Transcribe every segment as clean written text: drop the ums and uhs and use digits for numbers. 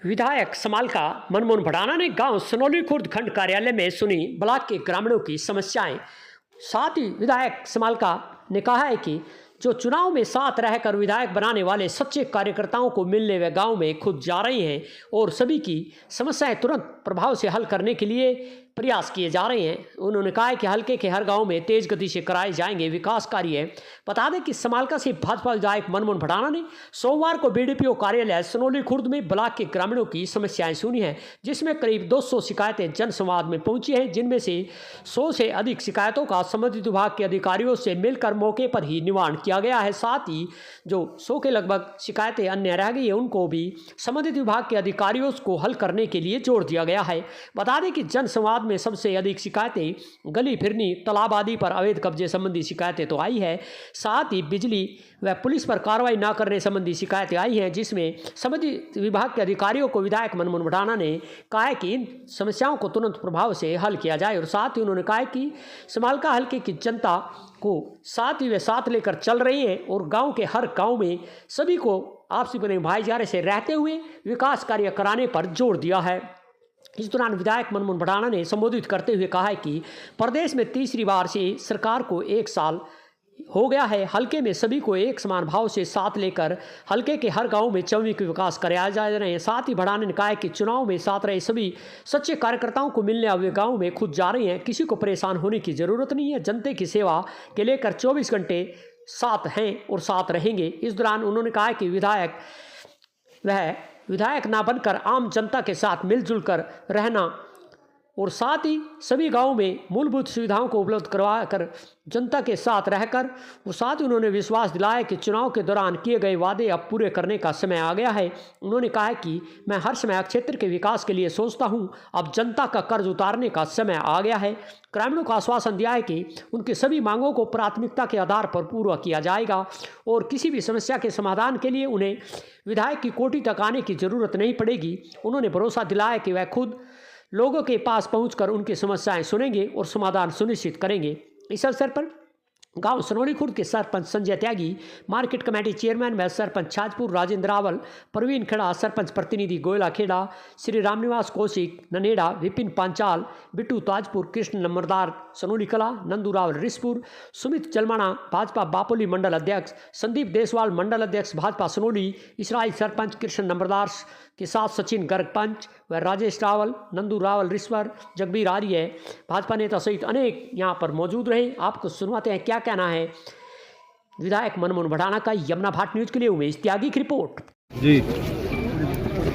विधायक समालका मनमोहन भडाना ने गांव सनौली खुर्द खंड कार्यालय में सुनी ब्लॉक के ग्रामीणों की समस्याएं। साथ ही विधायक समालका ने कहा है कि जो चुनाव में साथ रहकर विधायक बनाने वाले सच्चे कार्यकर्ताओं को मिलने वे गांव में खुद जा रहे हैं और सभी की समस्याएं तुरंत प्रभाव से हल करने के लिए प्रयास किए जा रहे हैं। उन्होंने कहा है कि हल्के के हर गांव में तेज गति से कराए जाएंगे विकास कार्य। बता दें कि समालका से भाजपा विधायक मनमोहन भडाना ने सोमवार को बीडीपीओ कार्यालय सनौली खुर्द में ब्लॉक के ग्रामीणों की समस्याएं सुनी हैं, जिसमें करीब 200 शिकायतें जनसंवाद में पहुंची हैं, जिनमें से 100 से अधिक शिकायतों का संबंधित विभाग के अधिकारियों से मिलकर मौके पर ही निवारण किया गया है। साथ ही जो 100 के लगभग शिकायतें अन्य रह गई है उनको भी संबंधित विभाग के अधिकारियों को हल करने के लिए जोड़ दिया गया है। बता दें कि जनसंवाद में सबसे अधिक शिकायतें गली फिरनी तालाब आदि पर अवैध कब्जे संबंधी शिकायतें तो आई है। साथ ही बिजली व पुलिस पर कार्रवाई न करने संबंधी शिकायतें आई हैं, जिसमें संबंधित विभाग के अधिकारियों को विधायक मनमोहन भडाना ने कहा है कि इन समस्याओं को तुरंत प्रभाव से हल किया जाए। और साथ ही उन्होंने कहा है कि समालका हल्के की जनता को साथ ही वे साथ लेकर चल रही हैं और गाँव के हर गाँव में सभी को आपसी प्रेम भाईचारे से रहते हुए विकास कार्य कराने पर जोर दिया है। इस दौरान विधायक मनमोहन भडाना ने संबोधित करते हुए कहा है कि प्रदेश में तीसरी बार से सरकार को 1 साल हो गया है। हल्के में सभी को एक समान भाव से साथ लेकर हल्के के हर गांव में चौमुखी विकास कराया जा रहे हैं। साथ ही भडाना ने कहा है कि चुनाव में साथ रहे सभी सच्चे कार्यकर्ताओं को मिलने हुए गाँव में खुद जा रहे हैं। किसी को परेशान होने की जरूरत नहीं है। जनता की सेवा के लेकर 24 घंटे साथ हैं और साथ रहेंगे। इस दौरान उन्होंने कहा कि विधायक ना बनकर आम जनता के साथ मिलजुल कर रहना और साथ ही सभी गांवों में मूलभूत सुविधाओं को उपलब्ध करवा कर जनता के साथ रहकर और साथ ही उन्होंने विश्वास दिलाया कि चुनाव के दौरान किए गए वादे अब पूरे करने का समय आ गया है। उन्होंने कहा है कि मैं हर समय क्षेत्र के विकास के लिए सोचता हूं, अब जनता का कर्ज उतारने का समय आ गया है। ग्रामीणों को आश्वासन दिया है कि उनकी सभी मांगों को प्राथमिकता के आधार पर पूरा किया जाएगा और किसी भी समस्या के समाधान के लिए उन्हें विधायक की कोठी तक आने की जरूरत नहीं पड़ेगी। उन्होंने भरोसा दिलाया कि वह खुद लोगों के पास पहुंचकर उनकी समस्याएं सुनेंगे और समाधान सुनिश्चित करेंगे। इस अवसर पर गांव सनौली खुर्द के सरपंच संजय त्यागी, मार्केट कमेटी चेयरमैन व सरपंच छाजपुर राजेंद्र रावल, प्रवीण खेड़ा, सरपंच प्रतिनिधि गोयला खेड़ा, श्री रामनिवास कौशिक ननेड़ा, विपिन पांचाल, बिट्टू ताजपुर, कृष्ण नंबरदार सनौली कला, नंदू रावल रिसपुर, सुमित जलमाना भाजपा बापोली मंडल अध्यक्ष, संदीप देसवाल मंडल अध्यक्ष भाजपा सनौली, इसराइल सरपंच कृष्ण नंबरदार के साथ सचिन गर्ग पंच व राजेश रावल, नंदू रावल रिश्वर, जगबीर आर्य भाजपा नेता सहित अनेक यहाँ पर मौजूद रहे। आपको सुनवाते हैं क्या कहना है विधायक मनमोहन भडाना का। यमुना भाट न्यूज के लिए उमेश त्यागी की रिपोर्ट। जी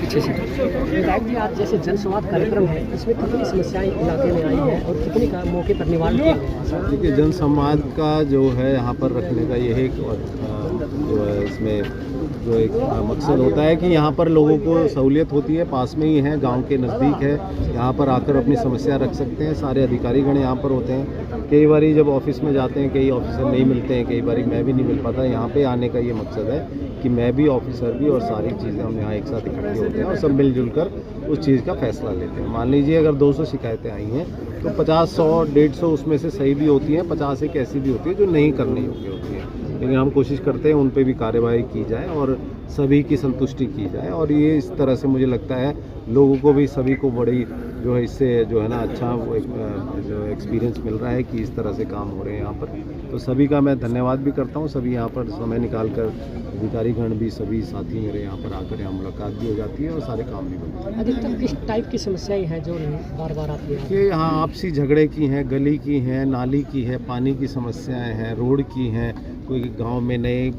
विधायक जी, आज जैसे जनसंवाद कार्यक्रम है, इसमें कितनी समस्याएं इलाके में आई हैं और कितनी का मौके पर निवारण किया गया? देखिए, जनसंवाद का जो है यहाँ पर रखने का यही जो है इसमें जो एक मकसद होता है कि यहाँ पर लोगों को सहूलियत होती है, पास में ही है, गांव के नज़दीक है, यहाँ पर आकर अपनी समस्या रख सकते हैं। सारे अधिकारीगण यहाँ पर होते हैं। कई बारी जब ऑफिस में जाते हैं, कई ऑफिसर नहीं मिलते हैं, कई बारी मैं भी नहीं मिल पाता। यहाँ पे आने का ये मकसद है कि मैं भी, ऑफिसर भी और सारी चीज़ें हम यहाँ एक साथ इकट्ठे होते हैं और सब मिलजुल कर उस चीज़ का फैसला लेते हैं। मान लीजिए अगर 200 शिकायतें आई हैं तो 50, 100, 150 उसमें से सही भी होती हैं, 50 एक ऐसी भी होती है जो नहीं करने योग्य होती है। लेकिन हम कोशिश करते हैं उन पे भी कार्यवाही की जाए और सभी की संतुष्टि की जाए। और ये इस तरह से मुझे लगता है लोगों को भी, सभी को बड़ी जो है इससे जो है ना अच्छा वो एक जो एक्सपीरियंस मिल रहा है कि इस तरह से काम हो रहे हैं यहाँ पर। तो सभी का मैं धन्यवाद भी करता हूँ। सभी यहाँ पर समय निकाल कर अधिकारीगण भी, सभी साथी मेरे यहाँ पर आकर यहाँ मुलाकात भी हो जाती है और सारे काम भी बनते हैं। अधिकतर किस टाइप की समस्याएं हैं जो बार बार आती हैं? ये यहाँ आपसी झगड़े की हैं, गली की हैं, नाली की है, पानी की समस्याएं हैं, रोड की हैं, कोई गांव में नए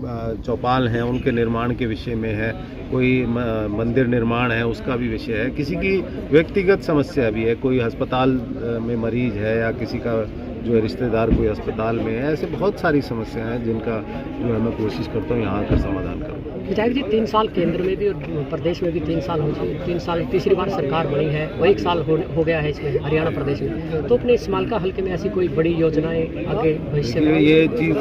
चौपाल हैं उनके निर्माण के विषय में है, कोई मंदिर निर्माण है उसका भी विषय है, किसी की व्यक्तिगत समस्या भी है, कोई अस्पताल में मरीज है या किसी का जो है रिश्तेदार कोई अस्पताल में है। ऐसे बहुत सारी समस्याएं हैं जिनका जो है मैं कोशिश करता हूँ यहाँ का समाधान करूँ। विधायक जी, 3 साल केंद्र में भी और प्रदेश में भी 3 साल हो चुके, 3 साल तीसरी बार सरकार बनी है और 1 साल हो गया है इसमें हरियाणा प्रदेश में। तो अपने समालका हल्के में ऐसी कोई बड़ी योजनाएं आगे भविष्य में? ये चीज़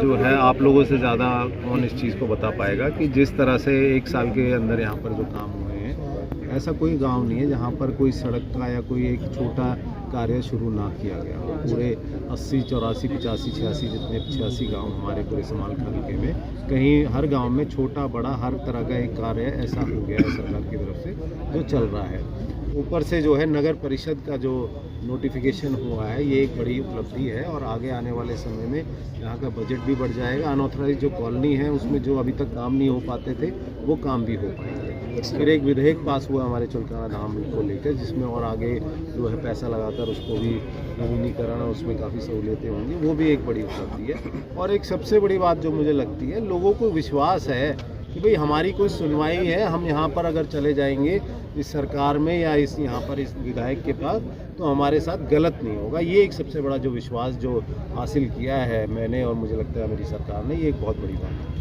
जो है आप लोगों से ज़्यादा कौन इस चीज़ को बता पाएगा कि जिस तरह से 1 साल के अंदर यहाँ पर जो काम हुए हैं ऐसा कोई गांव नहीं है जहां पर कोई सड़क का या कोई एक छोटा कार्य शुरू ना किया गया हो। पूरे 80, 84, 85, 86 जितने 86 गांव हमारे पूरे समाल हल्के में कहीं हर गांव में छोटा बड़ा हर तरह का एक कार्य ऐसा हो गया है सरकार की तरफ से जो चल रहा है। ऊपर से जो है नगर परिषद का जो नोटिफिकेशन हुआ है ये एक बड़ी उपलब्धि है और आगे आने वाले समय में यहाँ का बजट भी बढ़ जाएगा। अनऑथराइज जो कॉलोनी है उसमें जो अभी तक काम नहीं हो पाते थे वो काम भी हो पाएंगे। फिर एक विधेयक पास हुआ हमारे चुलकाना धाम को लेकर जिसमें और आगे जो है पैसा लगाकर उसको भी नवीनीकरण और उसमें काफ़ी सहूलियतें होंगी, वो भी एक बड़ी उपलब्धि है। और एक सबसे बड़ी बात जो मुझे लगती है, लोगों को विश्वास है कि भाई हमारी कोई सुनवाई है, हम यहाँ पर अगर चले जाएंगे इस सरकार में या इस यहाँ पर इस विधायक के पास तो हमारे साथ गलत नहीं होगा। ये एक सबसे बड़ा जो विश्वास जो हासिल किया है मैंने और मुझे लगता है मेरी सरकार ने, ये एक बहुत बड़ी बात है।